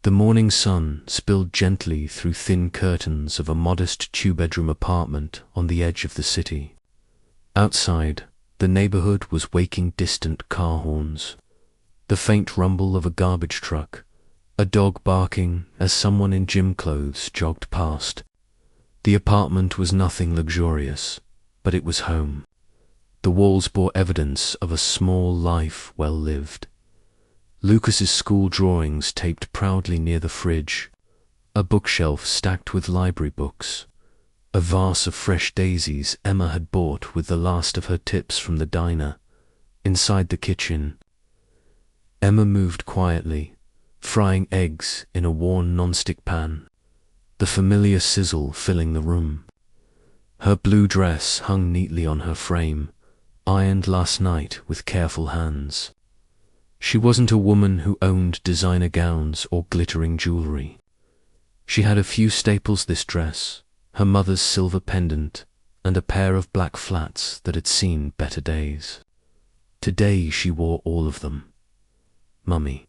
The morning sun spilled gently through thin curtains of a modest two-bedroom apartment on the edge of the city. Outside, the neighborhood was waking distant car horns, the faint rumble of a garbage truck, a dog barking as someone in gym clothes jogged past. The apartment was nothing luxurious, but it was home. The walls bore evidence of a small life well lived. Lucas's school drawings taped proudly near the fridge, a bookshelf stacked with library books, a vase of fresh daisies Emma had bought with the last of her tips from the diner. Inside the kitchen, Emma moved quietly, frying eggs in a worn non-stick pan, the familiar sizzle filling the room. Her blue dress hung neatly on her frame, ironed last night with careful hands. She wasn't a woman who owned designer gowns or glittering jewelry. She had a few staples: this dress, her mother's silver pendant, and a pair of black flats that had seen better days. Today she wore all of them. Mummy.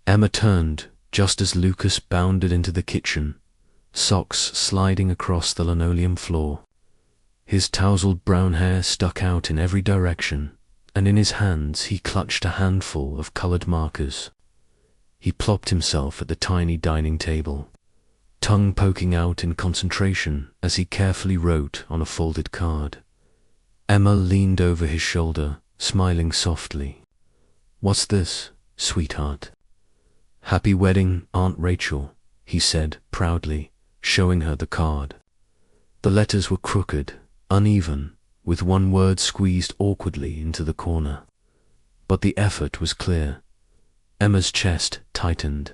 Emma turned just as Lucas bounded into the kitchen, socks sliding across the linoleum floor. His tousled brown hair stuck out in every direction, and in his hands he clutched a handful of colored markers. He plopped himself at the tiny dining table, tongue poking out in concentration as he carefully wrote on a folded card. Emma leaned over his shoulder, smiling softly. "What's this, sweetheart?" "Happy wedding, Aunt Rachel," he said proudly, showing her the card. The letters were crooked, uneven, with one word squeezed awkwardly into the corner. But the effort was clear. Emma's chest tightened.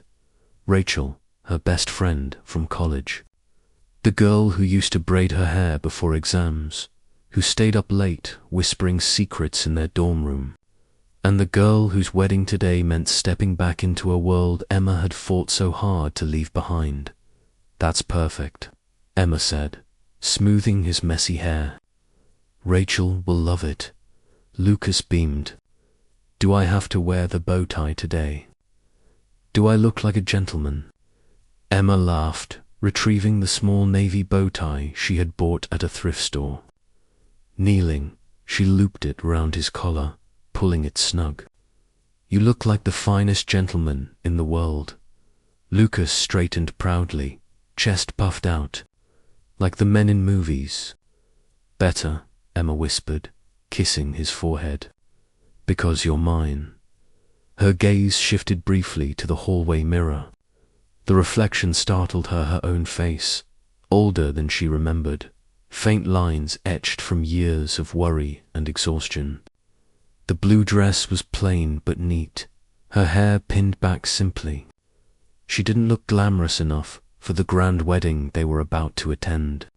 Rachel, her best friend from college. The girl who used to braid her hair before exams, who stayed up late whispering secrets in their dorm room. And the girl whose wedding today meant stepping back into a world Emma had fought so hard to leave behind. "That's perfect," Emma said, smoothing his messy hair. "Rachel will love it." Lucas beamed. "Do I have to wear the bow tie today? Do I look like a gentleman?" Emma laughed, retrieving the small navy bow tie she had bought at a thrift store. Kneeling, she looped it round his collar, pulling it snug. "You look like the finest gentleman in the world." Lucas straightened proudly, chest puffed out, like the men in movies. "Better," Emma whispered, kissing his forehead. "Because you're mine." Her gaze shifted briefly to the hallway mirror. The reflection startled her own face, older than she remembered, faint lines etched from years of worry and exhaustion. The blue dress was plain but neat, her hair pinned back simply. She didn't look glamorous enough for the grand wedding they were about to attend.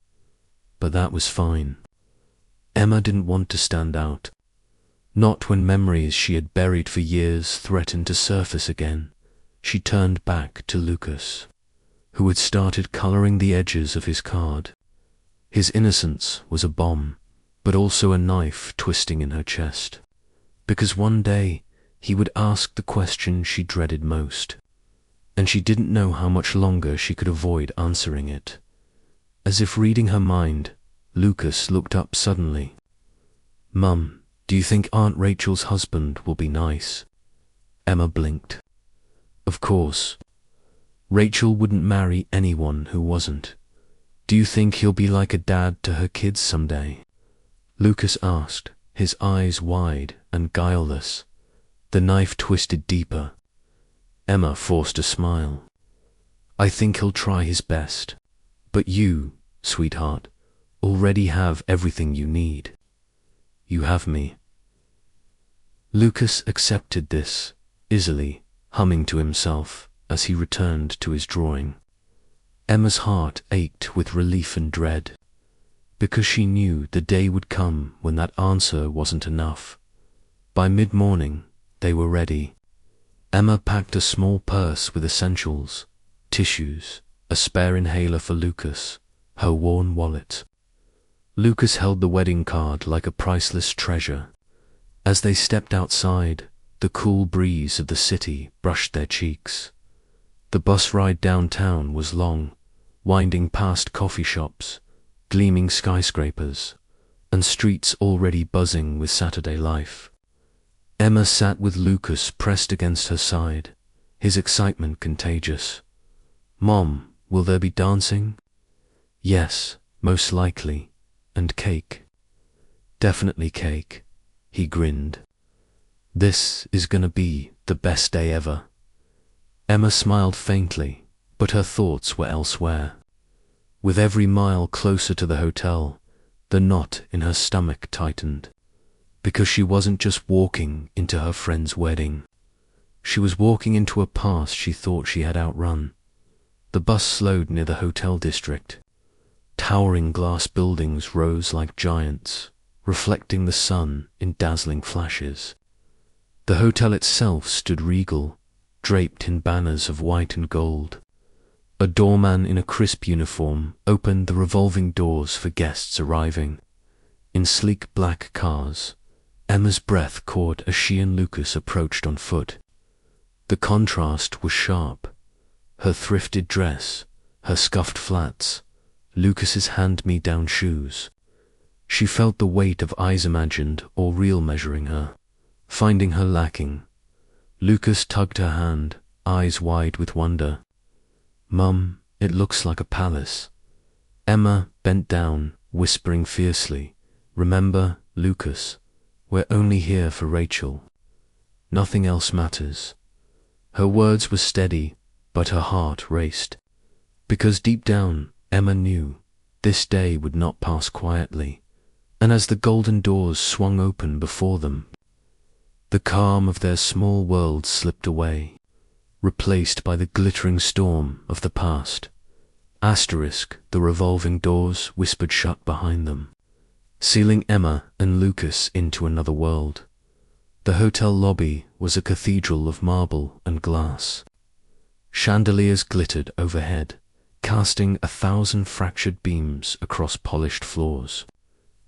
But that was fine. Emma didn't want to stand out. Not when memories she had buried for years threatened to surface again. She turned back to Lucas, who had started coloring the edges of his card. His innocence was a bomb, but also a knife twisting in her chest. Because one day he would ask the question she dreaded most, and she didn't know how much longer she could avoid answering it. As if reading her mind, Lucas looked up suddenly. "Mum, do you think Aunt Rachel's husband will be nice?" Emma blinked. "Of course. Rachel wouldn't marry anyone who wasn't. Do you think he'll be like a dad to her kids someday?" Lucas asked, his eyes wide and guileless. The knife twisted deeper. Emma forced a smile. "I think he'll try his best. But you, sweetheart, already have everything you need. You have me." Lucas accepted this, easily, humming to himself as he returned to his drawing. Emma's heart ached with relief and dread, because she knew the day would come when that answer wasn't enough. By mid-morning, they were ready. Emma packed a small purse with essentials, tissues, a spare inhaler for Lucas, her worn wallet. Lucas held the wedding card like a priceless treasure. As they stepped outside, the cool breeze of the city brushed their cheeks. The bus ride downtown was long, winding past coffee shops, gleaming skyscrapers, and streets already buzzing with Saturday life. Emma sat with Lucas pressed against her side, his excitement contagious. "Mom, will there be dancing?" "Yes, most likely. And cake." "Definitely cake," he grinned. "This is gonna be the best day ever." Emma smiled faintly, but her thoughts were elsewhere. With every mile closer to the hotel, the knot in her stomach tightened, because she wasn't just walking into her friend's wedding. She was walking into a past she thought she had outrun. The bus slowed near the hotel district. Towering glass buildings rose like giants, reflecting the sun in dazzling flashes. The hotel itself stood regal, draped in banners of white and gold. A doorman in a crisp uniform opened the revolving doors for guests arriving. In sleek black cars, Emma's breath caught as she and Lucas approached on foot. The contrast was sharp. Her thrifted dress, her scuffed flats, Lucas's hand-me-down shoes. She felt the weight of eyes imagined or real measuring her, finding her lacking. Lucas tugged her hand, eyes wide with wonder. "Mum, it looks like a palace." Emma bent down, whispering fiercely, "Remember, Lucas, we're only here for Rachel. Nothing else matters." Her words were steady, but her heart raced. Because deep down, Emma knew this day would not pass quietly, and as the golden doors swung open before them, the calm of their small world slipped away, replaced by the glittering storm of the past. Asterisk, the revolving doors whispered shut behind them, sealing Emma and Lucas into another world. The hotel lobby was a cathedral of marble and glass. Chandeliers glittered overhead, casting 1,000 fractured beams across polished floors.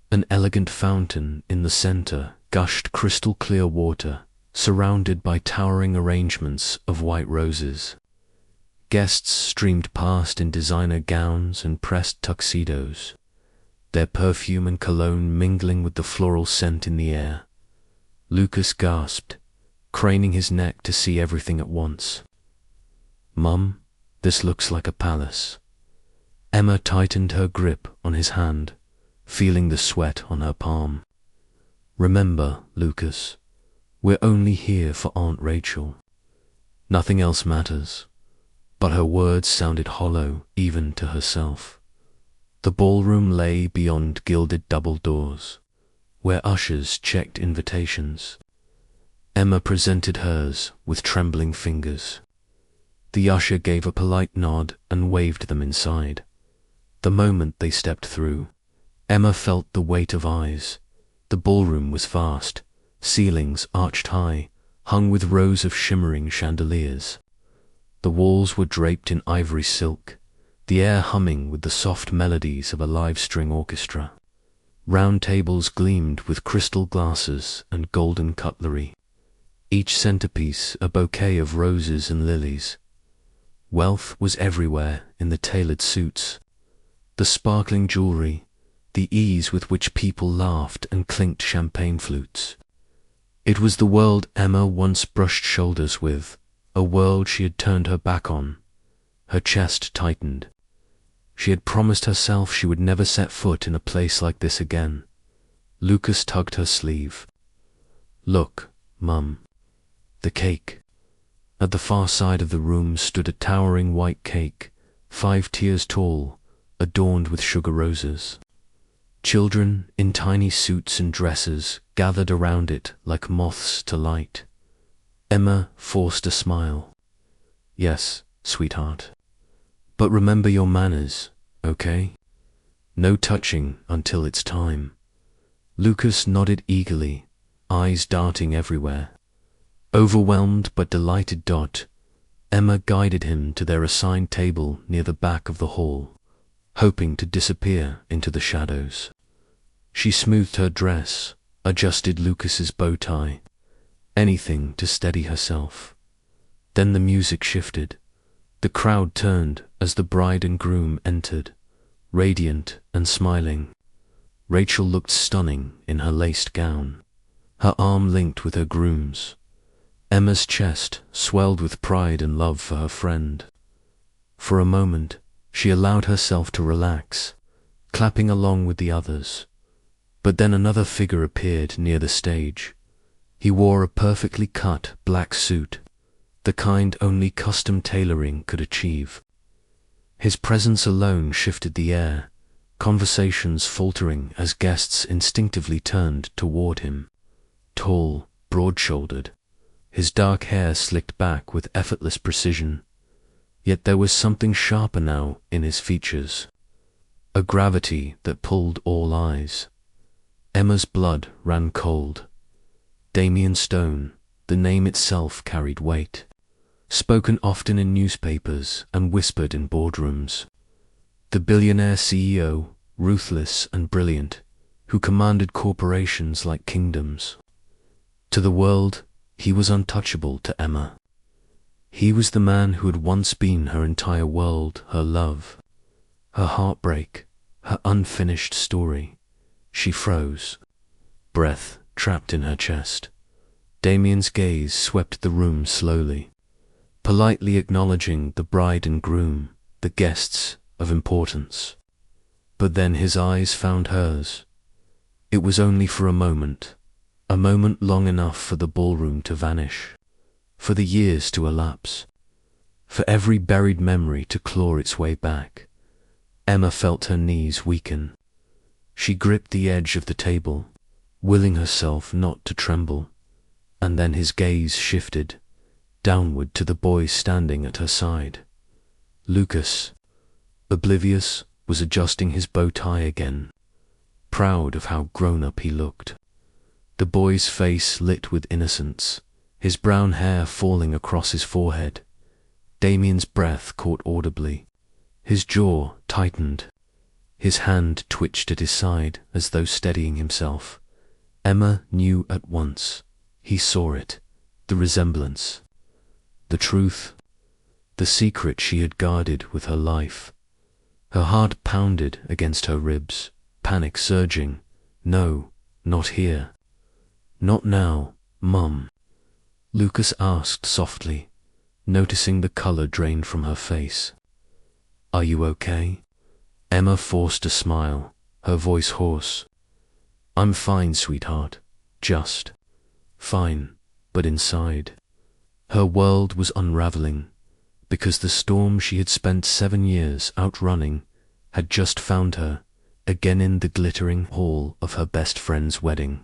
An elegant fountain in the center gushed crystal-clear water, surrounded by towering arrangements of white roses. Guests streamed past in designer gowns and pressed tuxedos, their perfume and cologne mingling with the floral scent in the air. Lucas gasped, craning his neck to see everything at once. "Mum, this looks like a palace." Emma tightened her grip on his hand, feeling the sweat on her palm. "Remember, Lucas, we're only here for Aunt Rachel. Nothing else matters." But her words sounded hollow even to herself. The ballroom lay beyond gilded double doors, where ushers checked invitations. Emma presented hers with trembling fingers. The usher gave a polite nod and waved them inside. The moment they stepped through, Emma felt the weight of eyes. The ballroom was vast, ceilings arched high, hung with rows of shimmering chandeliers. The walls were draped in ivory silk, the air humming with the soft melodies of a live string orchestra. Round tables gleamed with crystal glasses and golden cutlery, each centerpiece a bouquet of roses and lilies. Wealth was everywhere in the tailored suits, the sparkling jewelry, the ease with which people laughed and clinked champagne flutes. It was the world Emma once brushed shoulders with, a world she had turned her back on. Her chest tightened. She had promised herself she would never set foot in a place like this again. Lucas tugged her sleeve. "Look, Mum, the cake." At the far side of the room stood a towering white cake, 5 tiers tall, adorned with sugar roses. Children in tiny suits and dresses gathered around it like moths to light. Emma forced a smile. "Yes, sweetheart. But remember your manners, okay? No touching until it's time." Lucas nodded eagerly, eyes darting everywhere. Overwhelmed but delighted Emma guided him to their assigned table near the back of the hall, hoping to disappear into the shadows. She smoothed her dress, adjusted Lucas's bow tie, anything to steady herself. Then the music shifted. The crowd turned as the bride and groom entered, radiant and smiling. Rachel looked stunning in her laced gown, her arm linked with her groom's. Emma's chest swelled with pride and love for her friend. For a moment, she allowed herself to relax, clapping along with the others. But then another figure appeared near the stage. He wore a perfectly cut black suit, the kind only custom tailoring could achieve. His presence alone shifted the air, conversations faltering as guests instinctively turned toward him. Tall, broad-shouldered, his dark hair slicked back with effortless precision. Yet there was something sharper now in his features, a gravity that pulled all eyes. Emma's blood ran cold. Damian Stone, the name itself carried weight, spoken often in newspapers and whispered in boardrooms. The billionaire CEO, ruthless and brilliant, who commanded corporations like kingdoms. To the world, he was untouchable. To Emma, he was the man who had once been her entire world, her love, her heartbreak, her unfinished story. She froze, breath trapped in her chest. Damian's gaze swept the room slowly, politely acknowledging the bride and groom, the guests of importance. But then his eyes found hers. It was only for a moment long enough for the ballroom to vanish, for the years to elapse, for every buried memory to claw its way back. Emma felt her knees weaken. She gripped the edge of the table, willing herself not to tremble. And then his gaze shifted, downward to the boy standing at her side. Lucas, oblivious, was adjusting his bow tie again, proud of how grown-up he looked. The boy's face lit with innocence, his brown hair falling across his forehead. Damian's breath caught audibly. His jaw tightened. His hand twitched at his side as though steadying himself. Emma knew at once. He saw it, the resemblance, the truth, the secret she had guarded with her life. Her heart pounded against her ribs, panic surging. No, not here. Not now, Mum. Lucas asked softly, noticing the color drain from her face. Are you okay? Emma forced a smile, her voice hoarse. I'm fine, sweetheart. Just fine, but inside, her world was unraveling, because the storm she had spent 7 years outrunning had just found her again in the glittering hall of her best friend's wedding.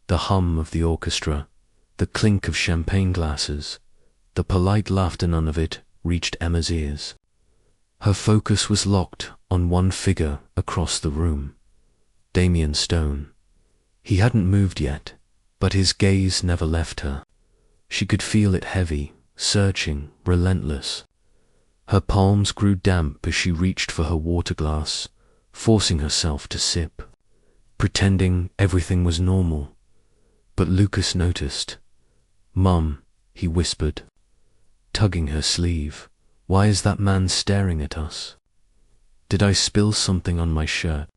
The hum of the orchestra, the clink of champagne glasses, the polite laughter, none of it reached Emma's ears. Her focus was locked on one figure across the room, Damian Stone. He hadn't moved yet, but his gaze never left her. She could feel it heavy, searching, relentless. Her palms grew damp as she reached for her water glass, forcing herself to sip, pretending everything was normal. But Lucas noticed. Mum, he whispered, tugging her sleeve, why is that man staring at us? Did I spill something on my shirt?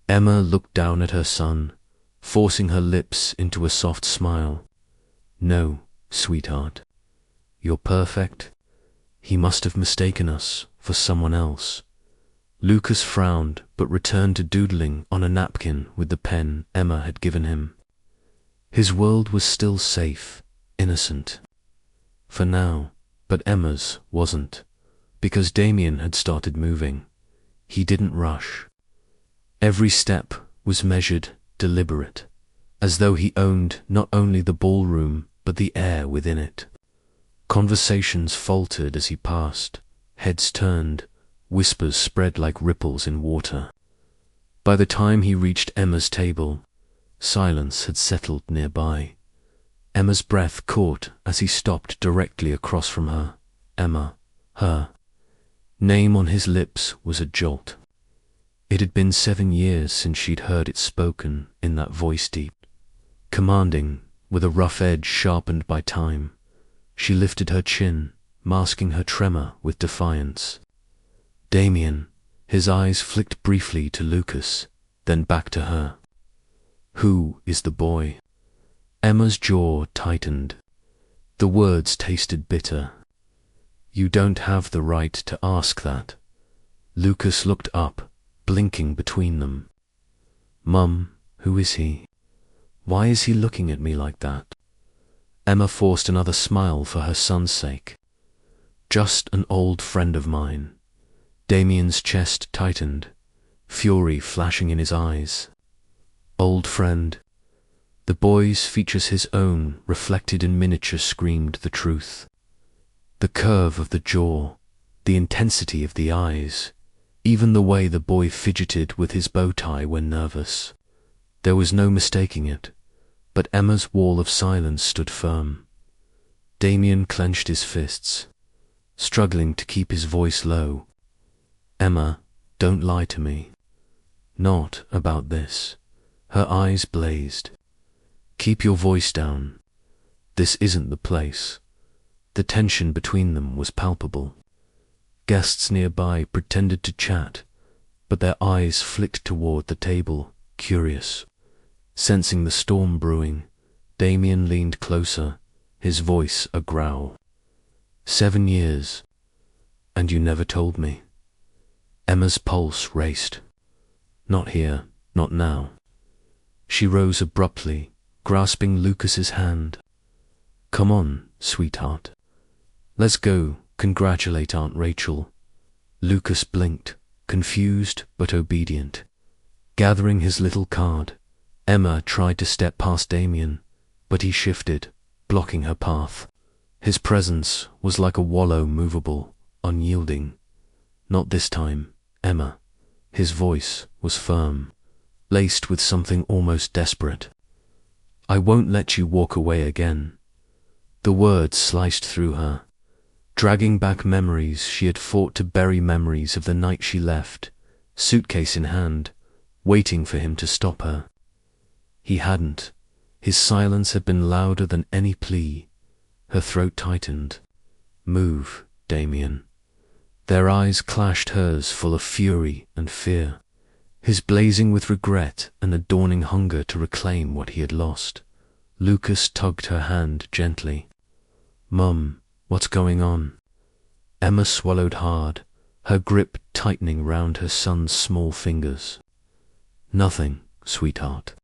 Emma looked down at her son, forcing her lips into a soft smile. No, sweetheart. You're perfect. He must have mistaken us for someone else. Lucas frowned, but returned to doodling on a napkin with the pen Emma had given him. His world was still safe, innocent. For now, but Emma's wasn't, because Damian had started moving. He didn't rush. Every step was measured, deliberate, as though he owned not only the ballroom but the air within it. Conversations faltered as he passed, heads turned, whispers spread like ripples in water. By the time he reached Emma's table, silence had settled nearby. Emma's breath caught as he stopped directly across from her. Emma, her name on his lips was a jolt. It had been 7 years since she'd heard it spoken in that voice deep, commanding, with a rough edge sharpened by time. She lifted her chin, masking her tremor with defiance. Damian, his eyes flicked briefly to Lucas, then back to her. Who is the boy? Emma's jaw tightened. The words tasted bitter. You don't have the right to ask that. Lucas looked up, blinking between them. Mum, who is he? Why is he looking at me like that? Emma forced another smile for her son's sake. Just an old friend of mine. Damian's chest tightened, fury flashing in his eyes. Old friend. The boy's features, his own, reflected in miniature, screamed the truth. The curve of the jaw, the intensity of the eyes, even the way the boy fidgeted with his bow tie when nervous. There was no mistaking it, but Emma's wall of silence stood firm. Damian clenched his fists, struggling to keep his voice low. Emma, don't lie to me. Not about this. Her eyes blazed. Keep your voice down. This isn't the place. The tension between them was palpable. Guests nearby pretended to chat, but their eyes flicked toward the table, curious. Sensing the storm brewing, Damian leaned closer, his voice a growl. 7 years, and you never told me. Emma's pulse raced. Not here, not now. She rose abruptly, grasping Lucas's hand. Come on, sweetheart. Let's go congratulate Aunt Rachel. Lucas blinked, confused but obedient. Gathering his little card, Emma tried to step past Damian, but he shifted, blocking her path. His presence was like a wallow, movable, unyielding. Not this time, Emma. His voice was firm, laced with something almost desperate. I won't let you walk away again. The words sliced through her, dragging back memories she had fought to bury, memories of the night she left, suitcase in hand, waiting for him to stop her. He hadn't. His silence had been louder than any plea. Her throat tightened. Move, Damian. Their eyes clashed, hers full of fury and fear, his blazing with regret and a dawning hunger to reclaim what he had lost. Lucas tugged her hand gently. Mum, what's going on? Emma swallowed hard, her grip tightening round her son's small fingers. Nothing, sweetheart.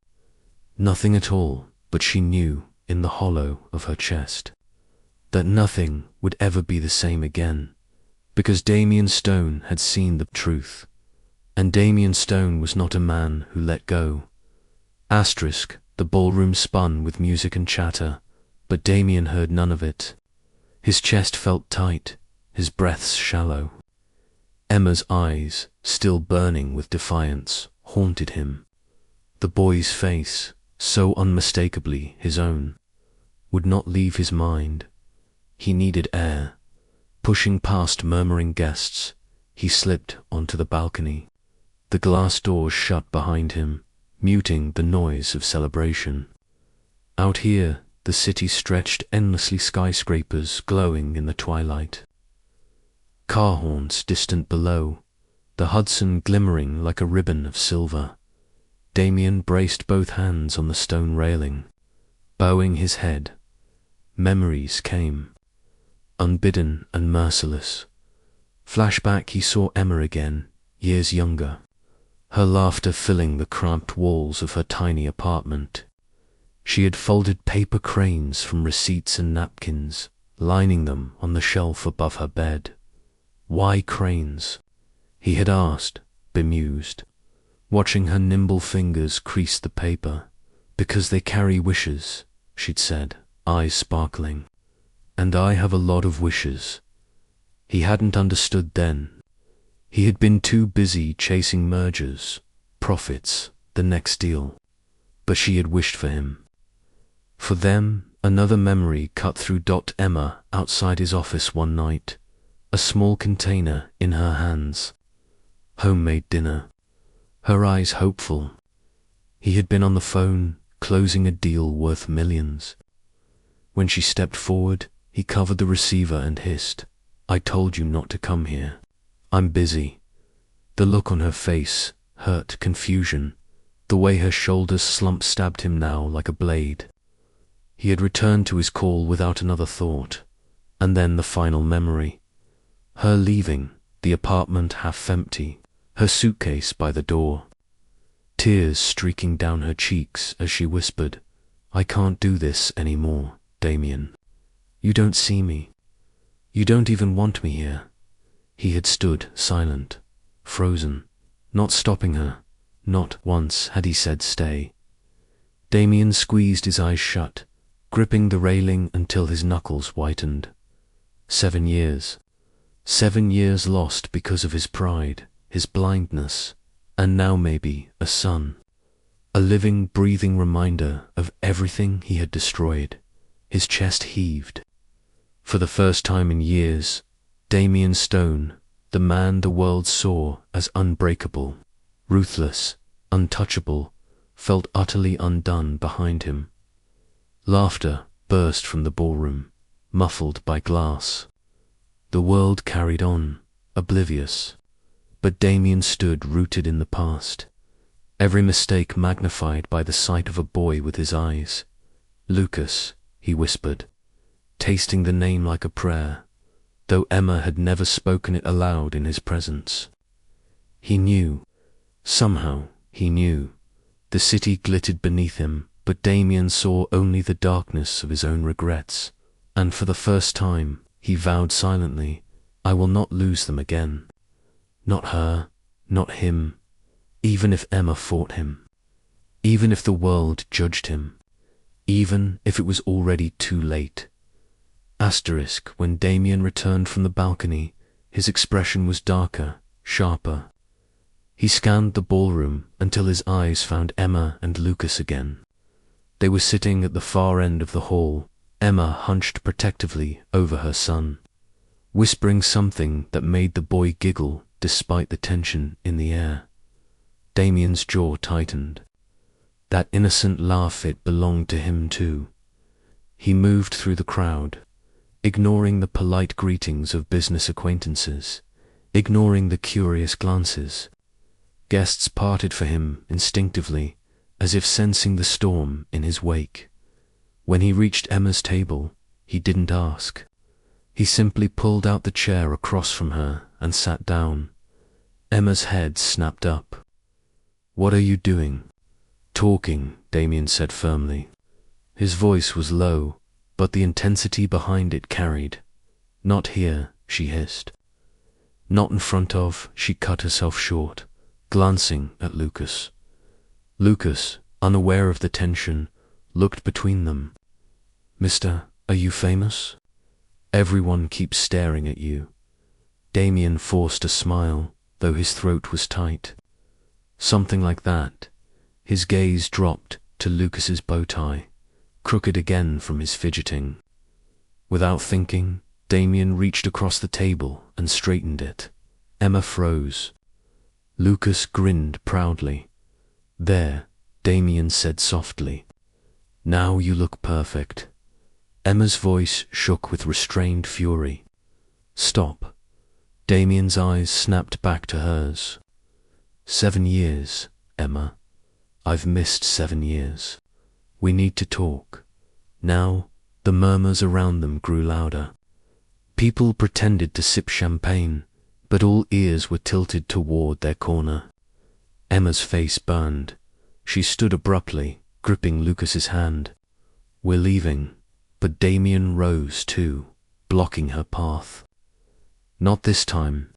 Nothing at all, but she knew, in the hollow of her chest, that nothing would ever be the same again, because Damian Stone had seen the truth, and Damian Stone was not a man who let go. Asterisk, the ballroom spun with music and chatter, but Damian heard none of it. His chest felt tight, his breaths shallow. Emma's eyes, still burning with defiance, haunted him. The boy's face, so unmistakably his own, would not leave his mind. He needed air. Pushing past murmuring guests, he slipped onto the balcony. The glass doors shut behind him, muting the noise of celebration. Out here, the city stretched endlessly, skyscrapers glowing in the twilight. Car horns distant below, the Hudson glimmering like a ribbon of silver. Damian braced both hands on the stone railing, bowing his head. Memories came, unbidden and merciless. Flashback, he saw Emma again, years younger, her laughter filling the cramped walls of her tiny apartment. She had folded paper cranes from receipts and napkins, lining them on the shelf above her bed. Why cranes? He had asked, bemused, watching her nimble fingers crease the paper. Because they carry wishes, she'd said, eyes sparkling. And I have a lot of wishes. He hadn't understood then. He had been too busy chasing mergers, profits, the next deal. But she had wished for him. For them, another memory cut through. Emma outside his office one night, a small container in her hands. Homemade dinner. Her eyes hopeful. He had been on the phone, closing a deal worth millions. When she stepped forward, he covered the receiver and hissed, I told you not to come here. I'm busy." The look on her face, hurt, confusion, the way her shoulders slumped stabbed him now like a blade. He had returned to his call without another thought, and then the final memory. Her leaving, the apartment half empty, her suitcase by the door. Tears streaking down her cheeks as she whispered, "I can't do this anymore, Damian. You don't see me. You don't even want me here." He had stood silent, frozen, not stopping her. Not once had he said stay. Damian squeezed his eyes shut, gripping the railing until his knuckles whitened. 7 years. 7 years lost because of his pride, his blindness, and now maybe a son. A living, breathing reminder of everything he had destroyed. His chest heaved. For the first time in years, Damian Stone, the man the world saw as unbreakable, ruthless, untouchable, felt utterly undone behind him. Laughter burst from the ballroom, muffled by glass. The world carried on, oblivious, but Damian stood rooted in the past, every mistake magnified by the sight of a boy with his eyes. "Lucas," he whispered, tasting the name like a prayer, though Emma had never spoken it aloud in his presence. He knew. Somehow he knew. The city glittered beneath him, but Damian saw only the darkness of his own regrets, and for the first time he vowed silently, "I will not lose them again. Not her, not him, even if Emma fought him, even if the world judged him, even if it was already too late." Asterisk, when Damian returned from the balcony, his expression was darker, sharper. He scanned the ballroom until his eyes found Emma and Lucas again. They were sitting at the far end of the hall, Emma hunched protectively over her son, whispering something that made the boy giggle despite the tension in the air. Damian's jaw tightened. That innocent laugh, it belonged to him too. He moved through the crowd, ignoring the polite greetings of business acquaintances, ignoring the curious glances. Guests parted for him instinctively, as if sensing the storm in his wake. When he reached Emma's table, he didn't ask. He simply pulled out the chair across from her and sat down. Emma's head snapped up. "What are you doing?" "Talking," Damian said firmly. His voice was low, but the intensity behind it carried. "Not here," she hissed. "Not in front of," she cut herself short, glancing at Lucas. Lucas, unaware of the tension, looked between them. "Mister, are you famous? Everyone keeps staring at you." Damian forced a smile, though his throat was tight. "Something like that." His gaze dropped to Lucas's bow tie, crooked again from his fidgeting. Without thinking, Damian reached across the table and straightened it. Emma froze. Lucas grinned proudly. "There," Damian said softly. "Now you look perfect." Emma's voice shook with restrained fury. "Stop." Damian's eyes snapped back to hers. 7 years, Emma. I've missed 7 years. We need to talk." Now, the murmurs around them grew louder. People pretended to sip champagne, but all ears were tilted toward their corner. Emma's face burned. She stood abruptly, gripping Lucas's hand. "We're leaving," but Damian rose too, blocking her path. "Not this time.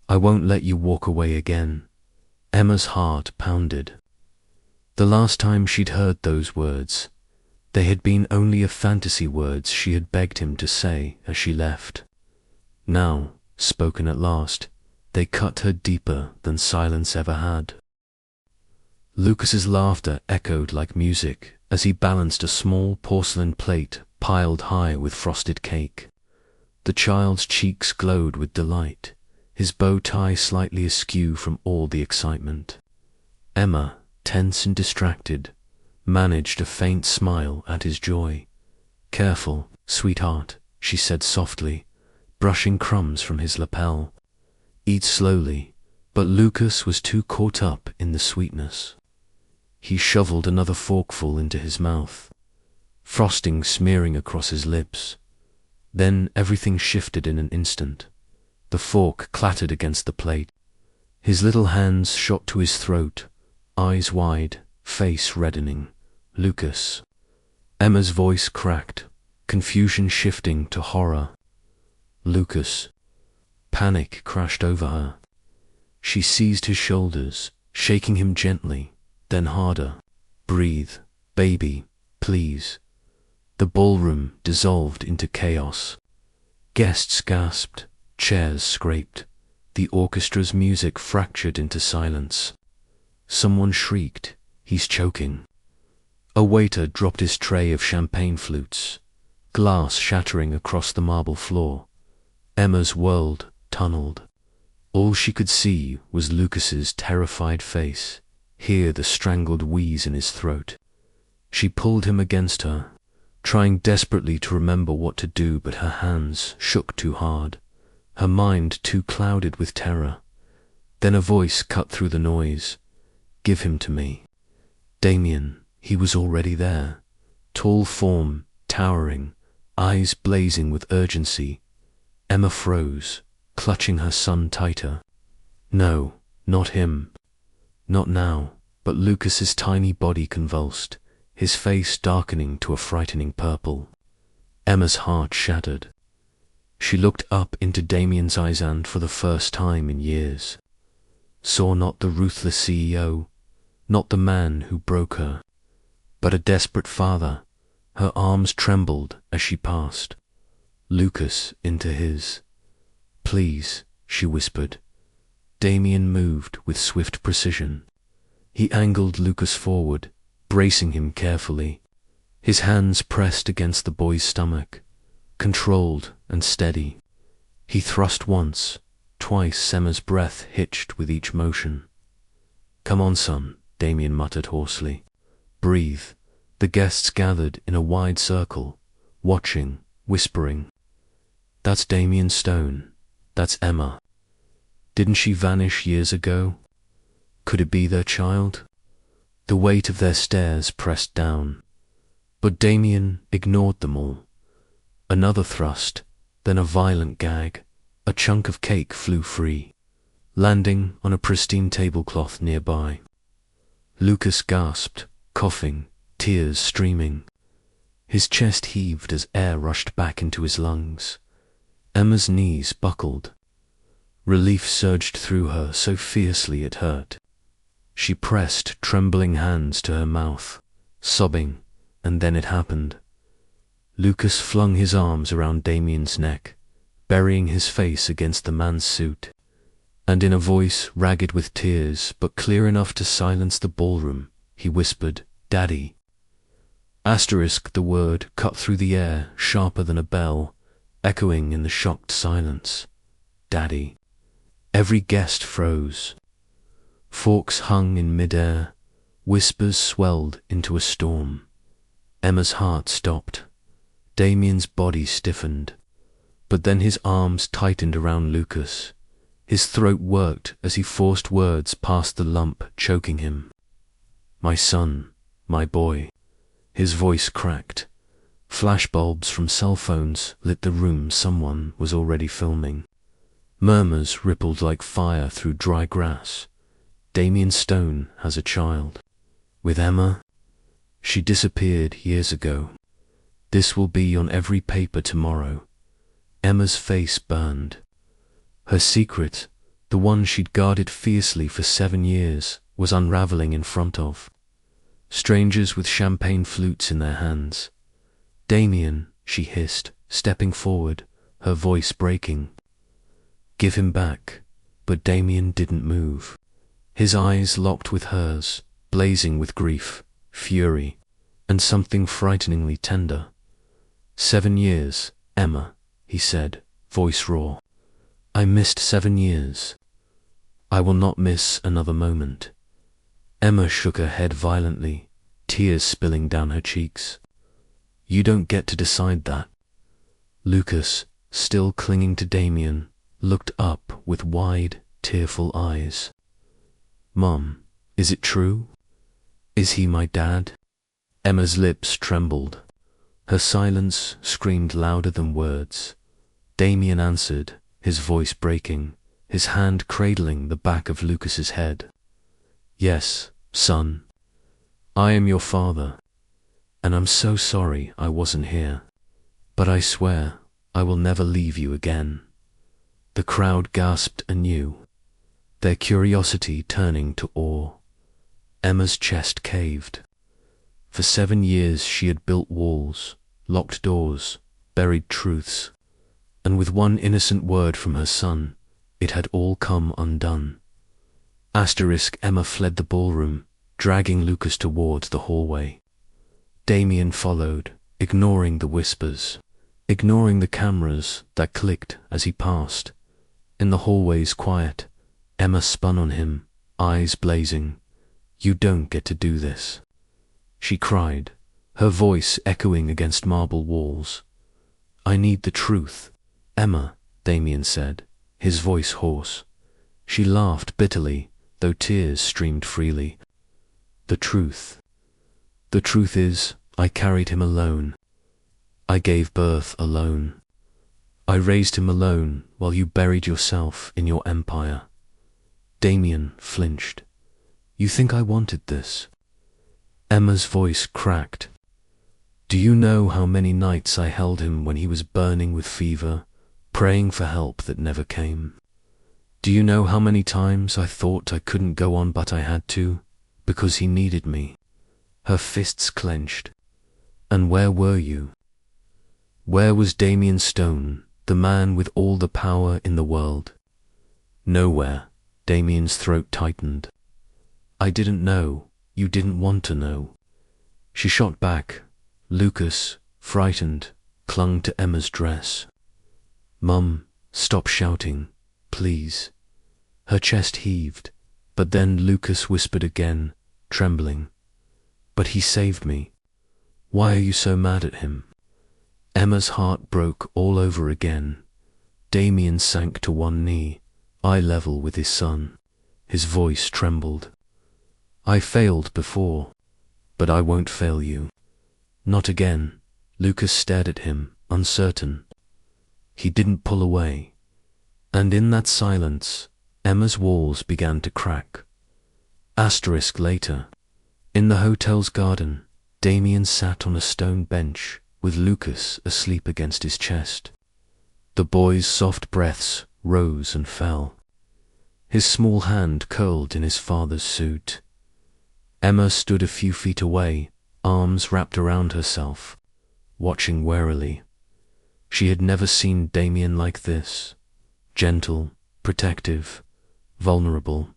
I won't let you walk away again." Emma's heart pounded. The last time she'd heard those words, they had been only a fantasy words she had begged him to say as she left. Now, spoken at last, they cut her deeper than silence ever had. Lucas's laughter echoed like music as he balanced a small porcelain plate piled high with frosted cake. The child's cheeks glowed with delight, his bow tie slightly askew from all the excitement. Emma, tense and distracted, managed a faint smile at his joy. "Careful, sweetheart," she said softly, brushing crumbs from his lapel. Eat slowly, but Lucas was too caught up in the sweetness. He shoveled another forkful into his mouth, frosting smearing across his lips. Then everything shifted in an instant. The fork clattered against the plate. His little hands shot to his throat, eyes wide, face reddening. Lucas. Emma's voice cracked, confusion shifting to horror. Lucas. Panic crashed over her. She seized his shoulders, shaking him gently, then harder. Breathe, baby, please. The ballroom dissolved into chaos. Guests gasped, chairs scraped. The orchestra's music fractured into silence. Someone shrieked, "He's choking." A waiter dropped his tray of champagne flutes, glass shattering across the marble floor. Emma's world tunneled. All she could see was Lucas's terrified face, hear the strangled wheeze in his throat. She pulled him against her, trying desperately to remember what to do, but her hands shook too hard, her mind too clouded with terror. Then a voice cut through the noise. "Give him to me." Damian, he was already there, tall form, towering, eyes blazing with urgency. Emma froze, clutching her son tighter. No, not him. Not now, but Lucas's tiny body convulsed, his face darkening to a frightening purple. Emma's heart shattered. She looked up into Damian's eyes and, for the first time in years, saw not the ruthless CEO, not the man who broke her, but a desperate father. Her arms trembled as she passed Lucas into his. "Please," she whispered. Damian moved with swift precision. He angled Lucas forward, bracing him carefully. His hands pressed against the boy's stomach, controlled and steady. He thrust once, twice. Emma's breath hitched with each motion. "Come on, son," Damian muttered hoarsely. "Breathe." The guests gathered in a wide circle, watching, whispering. "That's Damian Stone. That's Emma. Didn't she vanish years ago? Could it be their child?" The weight of their stares pressed down. But Damian ignored them all. Another thrust, then a violent gag. A chunk of cake flew free, landing on a pristine tablecloth nearby. Lucas gasped, coughing, tears streaming. His chest heaved as air rushed back into his lungs. Emma's knees buckled. Relief surged through her so fiercely it hurt. She pressed trembling hands to her mouth, sobbing, and then it happened. Lucas flung his arms around Damian's neck, burying his face against the man's suit, and in a voice ragged with tears but clear enough to silence the ballroom, he whispered, "Daddy." The word cut through the air sharper than a bell, echoing in the shocked silence. "Daddy." Every guest froze. Forks hung in midair, whispers swelled into a storm. Emma's heart stopped. Damian's body stiffened, but then his arms tightened around Lucas. His throat worked as he forced words past the lump choking him. "My son, my boy." His voice cracked. Flashbulbs from cell phones lit the room. Someone was already filming. Murmurs rippled like fire through dry grass. Damian Stone has a child. With Emma? She disappeared years ago. This will be on every paper tomorrow. Emma's face burned. Her secret, the one she'd guarded fiercely for 7 years, was unraveling in front of strangers with champagne flutes in their hands. "Damian," she hissed, stepping forward, her voice breaking. "Give him back." But Damian didn't move. His eyes locked with hers, blazing with grief, fury, and something frighteningly tender. "7 years, Emma," he said, voice raw. "I missed 7 years. I will not miss another moment." Emma shook her head violently, tears spilling down her cheeks. "You don't get to decide that." Lucas, still clinging to Damian, looked up with wide, tearful eyes. "Mum, is it true? Is he my dad?" Emma's lips trembled. Her silence screamed louder than words. Damian answered, his voice breaking, his hand cradling the back of Lucas's head. "Yes, son. I am your father, and I'm so sorry I wasn't here. But I swear I will never leave you again." The crowd gasped anew, their curiosity turning to awe. Emma's chest caved. For 7 years she had built walls, locked doors, buried truths, and with one innocent word from her son, it had all come undone. Emma fled the ballroom, dragging Lucas towards the hallway. Damian followed, ignoring the whispers, ignoring the cameras that clicked as he passed. In the hallway's quiet, Emma spun on him, eyes blazing. "You don't get to do this," she cried, her voice echoing against marble walls. "I need the truth." "Emma," Damian said, his voice hoarse. She laughed bitterly, though tears streamed freely. "The truth. The truth is, I carried him alone. I gave birth alone. I raised him alone while you buried yourself in your empire." Damian flinched. "You think I wanted this?" Emma's voice cracked. "Do you know how many nights I held him when he was burning with fever, praying for help that never came? Do you know how many times I thought I couldn't go on but I had to, because he needed me?" Her fists clenched. "And where were you? Where was Damian Stone, the man with all the power in the world?" "Nowhere." Damian's throat tightened. "I didn't know. You didn't want to know." She shot back. Lucas, frightened, clung to Emma's dress. "Mum, stop shouting, please." Her chest heaved, but then Lucas whispered again, trembling, "But he saved me. Why are you so mad at him?" Emma's heart broke all over again. Damian sank to one knee, eye level with his son. His voice trembled. "I failed before, but I won't fail you. Not again." Lucas stared at him, uncertain. He didn't pull away. And in that silence, Emma's walls began to crack. Later. In the hotel's garden, Damian sat on a stone bench with Lucas asleep against his chest. The boy's soft breaths rose and fell. His small hand curled in his father's suit. Emma stood a few feet away, arms wrapped around herself, watching warily. She had never seen Damian like this. Gentle, protective, vulnerable.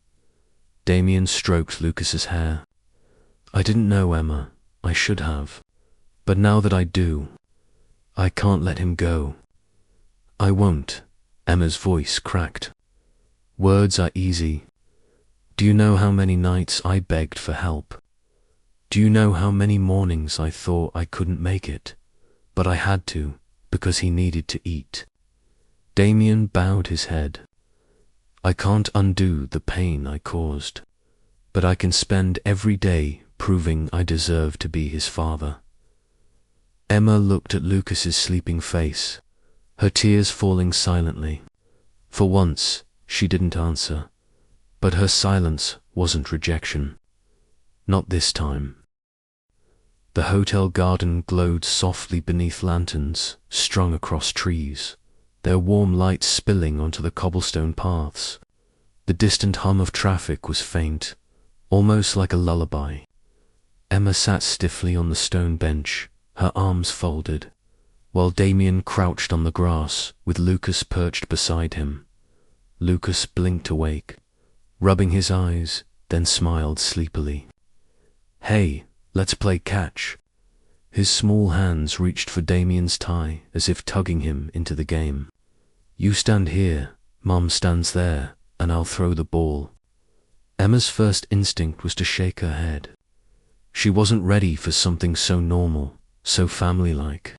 Damian stroked Lucas's hair. "I didn't know, Emma. I should have. But now that I do, I can't let him go." "I won't." Emma's voice cracked. "Words are easy. Do you know how many nights I begged for help? Do you know how many mornings I thought I couldn't make it, but I had to because he needed to eat?" Damian bowed his head. "I can't undo the pain I caused, but I can spend every day proving I deserve to be his father." Emma looked at Lucas's sleeping face, her tears falling silently. For once, she didn't answer, but her silence wasn't rejection. Not this time. The hotel garden glowed softly beneath lanterns strung across trees, their warm light spilling onto the cobblestone paths. The distant hum of traffic was faint, almost like a lullaby. Emma sat stiffly on the stone bench, her arms folded, while Damian crouched on the grass with Lucas perched beside him. Lucas blinked awake, rubbing his eyes, then smiled sleepily. "Hey, let's play catch." His small hands reached for Damian's tie as if tugging him into the game. "You stand here, Mum stands there, and I'll throw the ball." Emma's first instinct was to shake her head. She wasn't ready for something so normal, so family-like.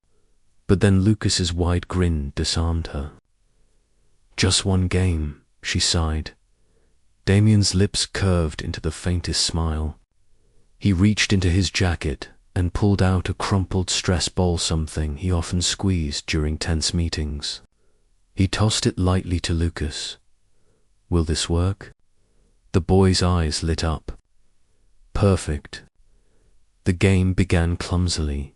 But then Lucas's wide grin disarmed her. "Just one game," she sighed. Damian's lips curved into the faintest smile. He reached into his jacket and pulled out a crumpled stress ball, something he often squeezed during tense meetings. He tossed it lightly to Lucas. "Will this work?" The boy's eyes lit up. Perfect. The game began clumsily.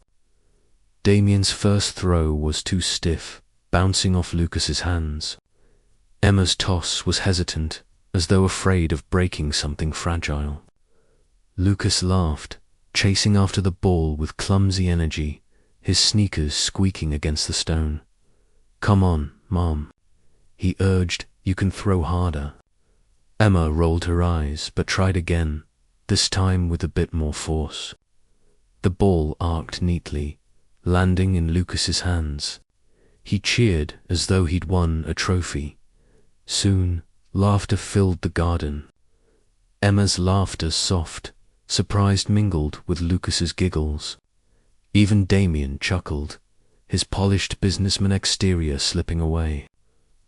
Damian's first throw was too stiff, bouncing off Lucas's hands. Emma's toss was hesitant, as though afraid of breaking something fragile. Lucas laughed, chasing after the ball with clumsy energy, his sneakers squeaking against the stone. "Come on, Mom," he urged. "You can throw harder." Emma rolled her eyes, but tried again, this time with a bit more force. The ball arced neatly, landing in Lucas's hands. He cheered as though he'd won a trophy. Soon, laughter filled the garden. Emma's laughter, soft, surprised, mingled with Lucas's giggles. Even Damian chuckled, his polished businessman exterior slipping away,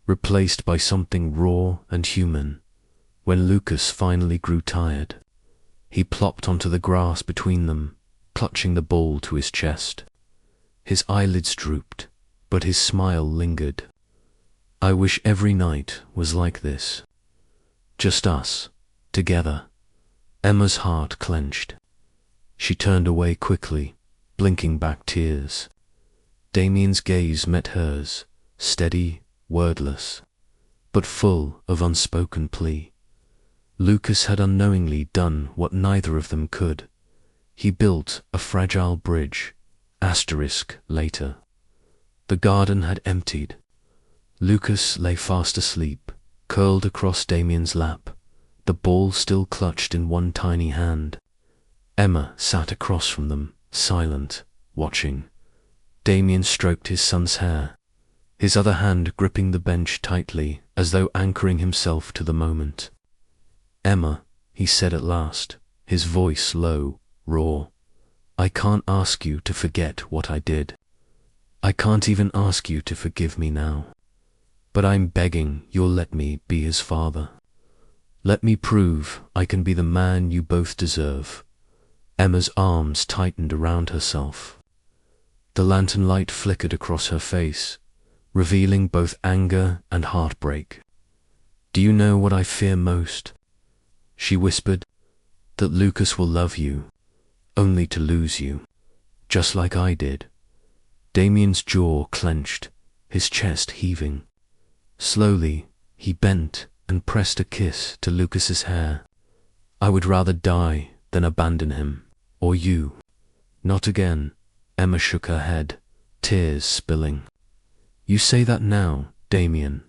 replaced by something raw and human. When Lucas finally grew tired, he plopped onto the grass between them, clutching the ball to his chest. His eyelids drooped, but his smile lingered. "I wish every night was like this. Just us, together." Emma's heart clenched. She turned away quickly, blinking back tears. Damian's gaze met hers, steady, wordless, but full of unspoken plea. Lucas had unknowingly done what neither of them could. He built a fragile bridge, later. The garden had emptied. Lucas lay fast asleep, curled across Damian's lap, the ball still clutched in one tiny hand. Emma sat across from them, silent, watching. Damian stroked his son's hair, his other hand gripping the bench tightly, as though anchoring himself to the moment. "Emma," he said at last, his voice low, raw, "I can't ask you to forget what I did. I can't even ask you to forgive me now. But I'm begging you'll let me be his father. Let me prove I can be the man you both deserve." Emma's arms tightened around herself. The lantern light flickered across her face, revealing both anger and heartbreak. "Do you know what I fear most?" she whispered. "That Lucas will love you, only to lose you, just like I did." Damian's jaw clenched, his chest heaving. Slowly, he bent and pressed a kiss to Lucas's hair. "I would rather die than abandon him, or you." "Not again." Emma shook her head, tears spilling. "You say that now, Damian.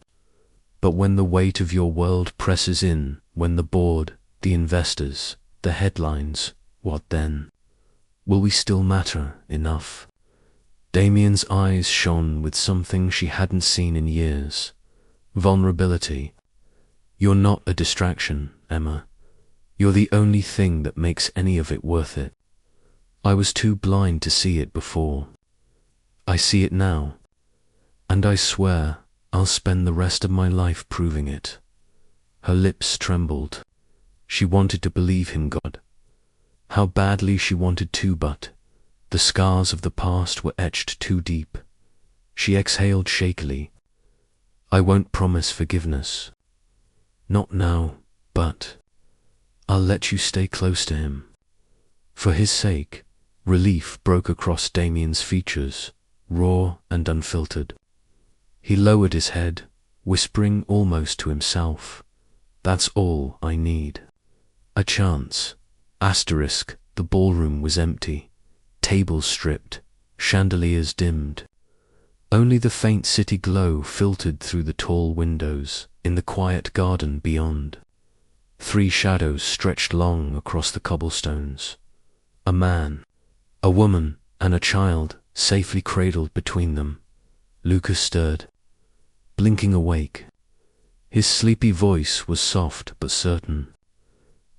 But when the weight of your world presses in, when the board, the investors, the headlines, what then? Will we still matter enough?" Damian's eyes shone with something she hadn't seen in years. Vulnerability. "You're not a distraction, Emma. You're the only thing that makes any of it worth it. I was too blind to see it before. I see it now. And I swear I'll spend the rest of my life proving it." Her lips trembled. She wanted to believe him, God. How badly she wanted to, but the scars of the past were etched too deep. She exhaled shakily. "I won't promise forgiveness. Not now, but I'll let you stay close to him." For his sake, relief broke across Damian's features, raw and unfiltered. He lowered his head, whispering almost to himself, "That's all I need. A chance." The ballroom was empty, tables stripped, chandeliers dimmed. Only the faint city glow filtered through the tall windows in the quiet garden beyond. 3 shadows stretched long across the cobblestones. A man, a woman, and a child safely cradled between them. Lucas stirred, blinking awake. His sleepy voice was soft but certain.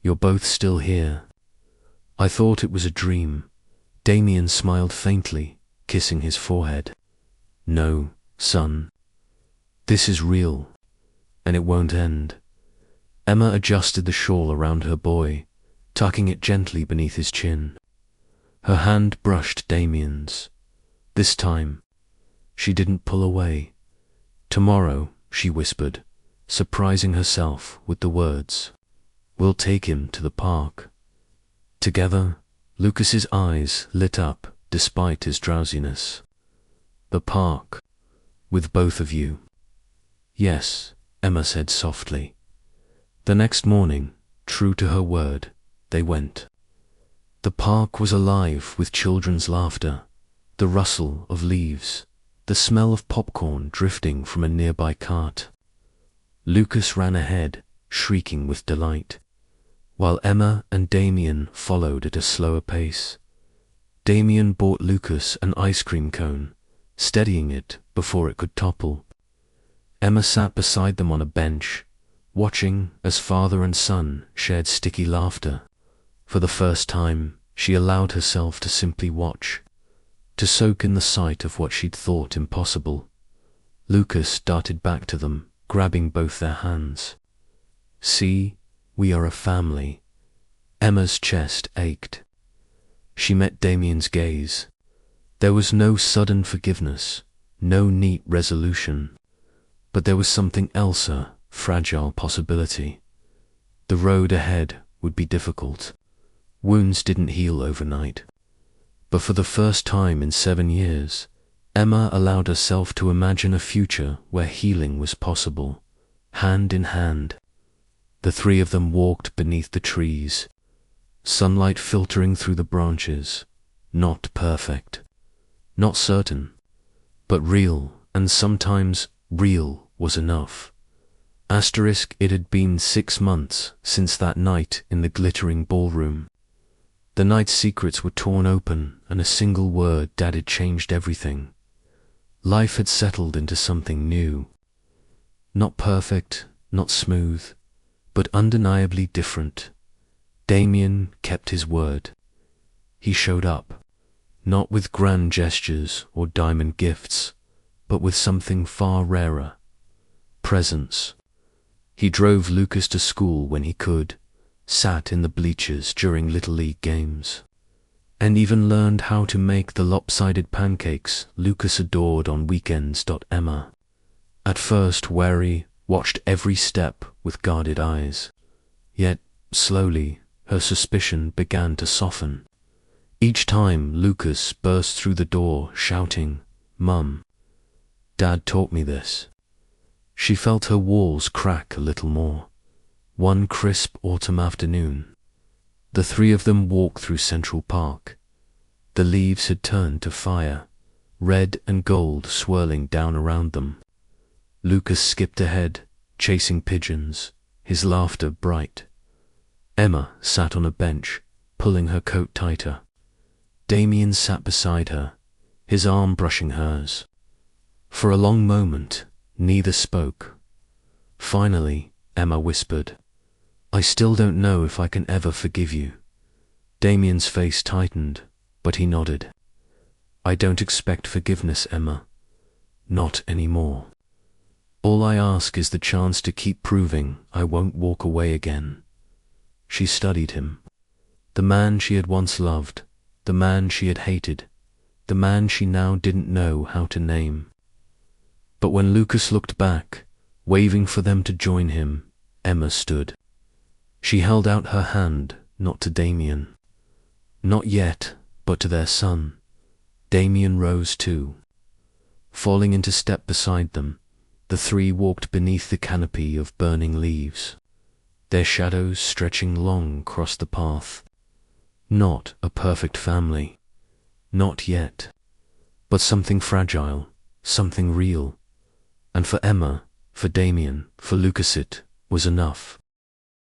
"You're both still here. I thought it was a dream." Damian smiled faintly, kissing his forehead. "No, son. This is real, and it won't end." Emma adjusted the shawl around her boy, tucking it gently beneath his chin. Her hand brushed Damian's. This time, she didn't pull away. "Tomorrow," she whispered, surprising herself with the words, "we'll take him to the park." Together, Lucas's eyes lit up despite his drowsiness. "The park, with both of you?" "Yes," Emma said softly. The next morning, true to her word, they went. The park was alive with children's laughter, the rustle of leaves, the smell of popcorn drifting from a nearby cart. Lucas ran ahead, shrieking with delight, while Emma and Damian followed at a slower pace. Damian bought Lucas an ice cream cone, steadying it before it could topple. Emma sat beside them on a bench, watching as father and son shared sticky laughter. For the first time, she allowed herself to simply watch, to soak in the sight of what she'd thought impossible. Lucas darted back to them, grabbing both their hands. "See, we are a family." Emma's chest ached. She met Damian's gaze. There was no sudden forgiveness, no neat resolution, but there was something else, a fragile possibility. The road ahead would be difficult. Wounds didn't heal overnight. But for the first time in 7 years, Emma allowed herself to imagine a future where healing was possible, hand in hand. The three of them walked beneath the trees, sunlight filtering through the branches, not perfect, not certain, but real, and sometimes real was enough. It had been 6 months since that night in the glittering ballroom. The night's secrets were torn open, and a single word that had changed everything. Life had settled into something new. Not perfect, not smooth, but undeniably different. Damian kept his word. He showed up, not with grand gestures or diamond gifts, but with something far rarer: presence. He drove Lucas to school when he could, sat in the bleachers during Little League games, and even learned how to make the lopsided pancakes Lucas adored on weekends. Emma, at first wary, watched every step with guarded eyes. Yet, slowly, her suspicion began to soften. Each time Lucas burst through the door shouting, "Mum, Dad taught me this," she felt her walls crack a little more. One crisp autumn afternoon, the three of them walked through Central Park. The leaves had turned to fire, red and gold swirling down around them. Lucas skipped ahead, chasing pigeons, his laughter bright. Emma sat on a bench, pulling her coat tighter. Damian sat beside her, his arm brushing hers. For a long moment, neither spoke. Finally, Emma whispered, "I still don't know if I can ever forgive you." Damian's face tightened, but he nodded. "I don't expect forgiveness, Emma. Not anymore. All I ask is the chance to keep proving I won't walk away again." She studied him. The man she had once loved, the man she had hated, the man she now didn't know how to name. But when Lucas looked back, waving for them to join him, Emma stood. She held out her hand, not to Damian. Not yet, but to their son. Damian rose too. Falling into step beside them, the three walked beneath the canopy of burning leaves, their shadows stretching long across the path. Not a perfect family. Not yet. But something fragile, something real. And for Emma, for Damian, for Lucas, it was enough.